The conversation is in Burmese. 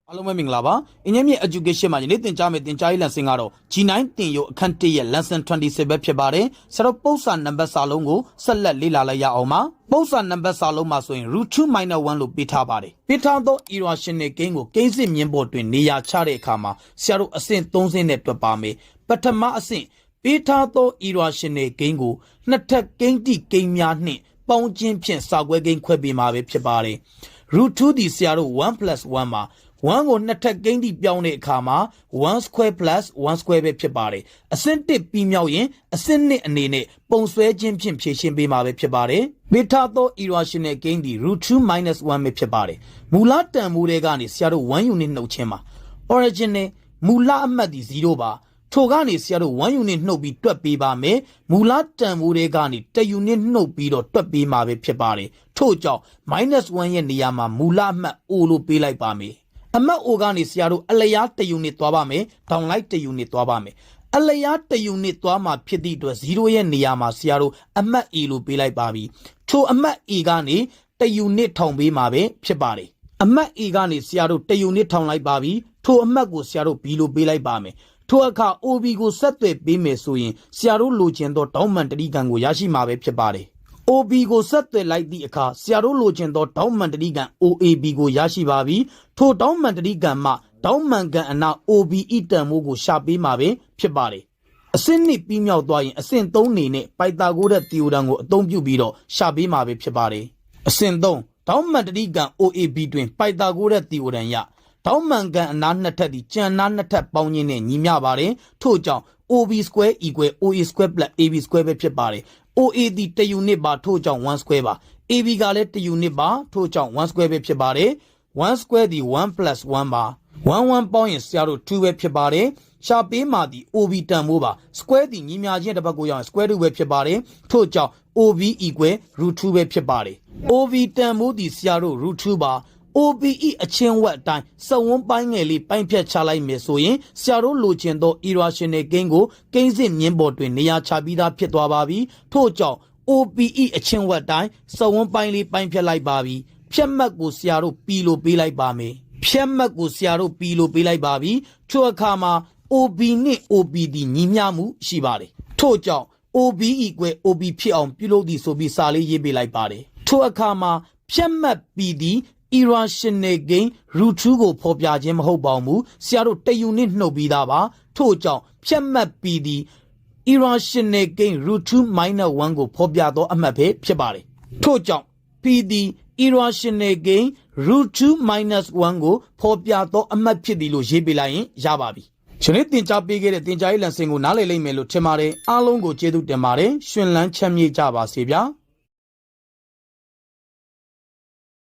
အားလုံးပဲမင်္ဂလာပါအင်းမြင့် education မှာယနေ့သင်ကြားမယ့်သင်ကြားရေး lesson ကတော့ G9 သင်ယူအခန်း1ရဲ့ lesson-26 ပဲဖြစ်ပါတယ်ဆိုတော့ပု္ပ္ပစာနံပါတ်စာလုံးကိုဆက်လက်လေ့လာလိုက်ရအောင်ပါပု္ပ္ပစာနံပါတ်စာလုံးမှာဆိုရင် root 2 minus 1လို့ပေးထားပါတယ်ပေးထားသော irrational gain ကိုကိန်းစစ်မြင်းပေါ်တွင်နေရာချတဲ့အခါမှာဆရာတို့အဆင့်3ဆင့်နဲ့တွက်ပါမယ်ပထမအဆင့်ပေးထားသော irrational gain ကိုနှစ်ထပ်ကိန်းတိကိန်းများနှင့်ပေါင်းခြင်းဖြင့်စာခွဲကိန်းခွဲပေးမှာပဲဖြစ်ပါတယ် root 2ဒီဆရာတို့1 plus 1မှာ1ကိုနှစ်ထပ်ကိန်းတိပြောင်းတဲ့အခါမှာ1 square plus 1 square ပဲဖြစ်ပါတယ်အဆင့်1ပြီးမြောက်ရင်အဆင့်2အနေနဲ့ပုံဆွဲခြင်းဖြင့်ဖြည့်ရှင်းပေးမှာပဲဖြစ်ပါတယ်ပေးထားသော irrational gain ဒီ root 2 minus 1ပဲဖြစ်ပါတယ်မူလတန်ဖိုးတွေကနေဆရာတို့1 unit နှုတ်ခြင်းပါ origin နဲ့မူလအမှတ်ဒီ0ပါထိုကနေဆရာတို့1 unit နှုတ်ပြီးတွက်ပေးပါမယ်မူလတန်ဖိုးတွေကနေ1 unit နှုတ်ပြီးတော့တွက်ပေးမှာပဲဖြစ်ပါတယ်ထို့ကြောင့် -1 ရဲ့နေရာမှာမူလအမှတ် O လို့ပေးလိုက်ပါမယ်အမှတ် O ကနေဆရာတို့အလျား1 unit သွားပါမယ်ဒေါင်လိုက်1 unit သွားပါမယ်အလျား1 unit သွားမှာဖြစ်သည့်အတွက်0ရဲ့နေရာမှာဆရာတို့အမှတ် A လို့ပေးလိုက်ပါပြီထိုအမှတ် A ကနေ1 unit ထောင်ပေးမှာပဲဖြစ်ပါတယ်အမှတ် A ကနေဆရာတို့1 unit ထောင်လိုက်ပါပြီထိုအမှတ်ကိုဆရာတို့ B လို့ပေးလိုက်ပါမယ်ထိုအခါ OB ကိုဆက်သွယ်ပေးမယ်ဆိုရင်ဆရာတို့လိုချင်သောတောင်းပန်တတိကံကိုရရှိမှာပဲဖြစ်ပါတယ်OB ကိုဆက်သွယ်လိုက်သည့်အခါဆရာတို့လိုချင်သောတောင်းပန်တတိကံ OAB ကိုရရှိပါပြီထိုတောင်းပန်တတိကံမှတောင်းပန်ကံအနာ OBE တန်ဖိုးကိုရှာပေးမှာပဲဖြစ်ပါတယ်အဆင့်2ပြီးမြောက်သွားရင်အဆင့်3နေနဲ့ပိုက်သာဂိုးရက်သီအိုရမ်ကိုအသုံးပြုပြီးတော့ရှာပေးမှာပဲဖြစ်ပါတယ်အဆင့်3တောင်းပန်တတိကံ OAB တွင်ပိုက်သာဂိုးရက်သီအိုရမ်ရတောင်းပန်ကံအနာနှစ်ထပ်သည်ကျန်နာနှစ်ထပ်ပေါင်းခြင်းနဲ့ညီမျှပါတယ်ထို့ကြောင့် OB square equal OA square plus AB square ပဲဖြစ်ပါတယ်OA သည်1 unit ပါထို့ကြောင့်1 square ပါ AB ကလည်း1 unit ပါထို့ကြောင့်1 square ပဲဖြစ်ပါတယ်1 square သည်1 plus 1ပါ1 ပေါင်းရင်ဆရာတို့2ပဲဖြစ်ပါတယ်ရှာပေးမှာသည် OB တန်ဖိုးပါ square သည်ညီမျှခြင်းတစ်ပတ်ကိုရအောင် square root ပဲဖြစ်ပါတယ်ထို့ကြောင့် OB equal root 2ပဲဖြစ်ပါတယ် OB တန်ဖိုးသည်ဆရာတို့ root 2ပါ OBE အချင်းဝက်အတိုင်းစဝန်းပိုင်းငယ်လေးပိုင်းဖြတ်ချလိုက်မယ်ဆိုရင်ဆရာတို့လိုချင်သော irrational gain ကိုကိန်းစစ်မြင်းပေါ်တွင်နေရာချပြီးသားဖြစ်သွားပါပြီထို့ကြောင့် OPE အချင်းဝက်တိုင်းစဝန်းပိုင်းလေးပိုင်းဖြတ်လိုက်ပါပြီဖြတ်မှတ်ကိုဆရာတို့ P လို့ပေးလိုက်ပါမယ်ဖြတ်မှတ်ကိုဆရာတို့ P လို့ပေးလိုက်ပါပြီထို့အခါမှာ OB နဲ့ OP ဒီညီမျှမှုရှိပါတယ်ထို့ကြောင့် OB equal OB ဖြစ်အောင်ပြုလုပ်သည်ဆိုပြီးစာလေးရေးပေးလိုက်ပါတယ်ထို့အခါမှာဖြတ်မှတ် P ဒီ irrational gain root 2ကိုဖော်ပြခြင်းမဟုတ်ပါဘူးဆရာတို့1 unit နှုတ်ပြီးသားပါထို့ကြောင့်ဖြတ်မှတ် P ဒီ irrational gain root 2 minus 1ကိုဖော်ပြသောအမှတ်ပဲဖြစ်ပါတယ်ထို့ကြောင့် P ဒီ irrational gain root 2 minus 1ကိုဖော်ပြသောအမှတ်ဖြစ်သည်လို့ရေးပေးလိုက်ရင်ရပါပြီယနေ့သင်ကြားပေးခဲ့တဲ့သင်ကြားရေး lesson ကိုနားလည်လိမ့်မယ်လို့ထင်ပါတယ်အားလုံးကိုကျေးဇူးတင်ပါတယ်ရှင်လန်းချမ်းမြေ့ကြပါစေဗျာ